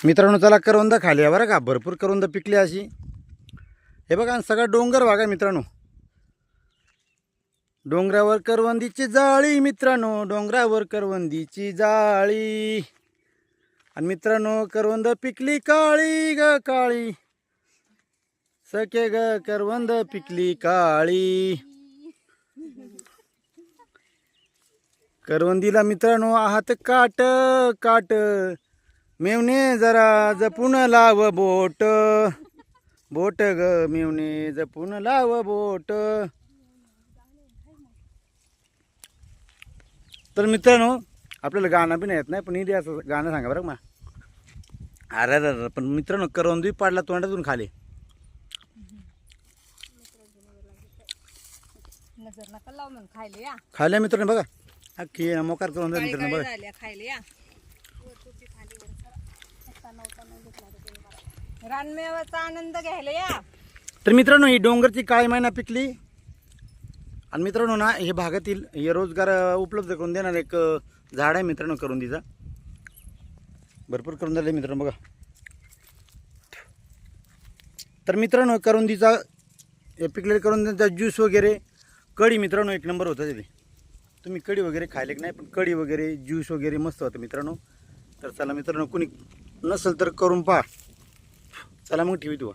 मित्रांनो चला करवंद खाली आहे बरं का, भरपूर करवंद पिकली अशी. हे बघा सगळा डोंगर भाग आहे मित्रांनो. डोंगरावर करवंदीची जाळी मित्रांनो, डोंगरावर करवंदीची जाळी. आणि मित्रांनो करवंद पिकली काळी ग काळी, सखे ग करवंद पिकली काळी. करवंदीला मित्रांनो आहात काट काट, मेवणे जरा जपून लाव बोट, बोट ग मेवणे जपून लाव बोट. तर मित्रांनो आपल्याला गाणं बी नाही येत नाही, पण इथे असं गाणं सांगा बरं मग. अरे अरे पण मित्रांनो करवंदी पाडला तोंडातून खाली. नजर नका लावून खायला या. खाल्ल्या मित्रांनो बघा, अख्खी मोकार करवंद मित्रांनो बघा. खायला या. रानमेवाचा आनंद घ्यायला या. तर मित्रांनो ही डोंगरची काळी मैना पिकली. आणि मित्रांनो ना हे भागातील हे रोजगार उपलब्ध करून देणार एक झाड आहे मित्रांनो करवंदीचा. भरपूर करून दिलं मित्रांनो बघा. तर मित्रांनो करवंदीचा पिकलेल्या करवंदीचा ज्यूस वगैरे, कढी मित्रांनो एक नंबर होता तिथे. तुम्ही कढी वगैरे खायले की नाही, पण कढी वगैरे ज्यूस वगैरे मस्त होतं मित्रांनो. तर चला मित्रांनो कोणी नसेल तर करून पहा. चला मग ठेवी तू.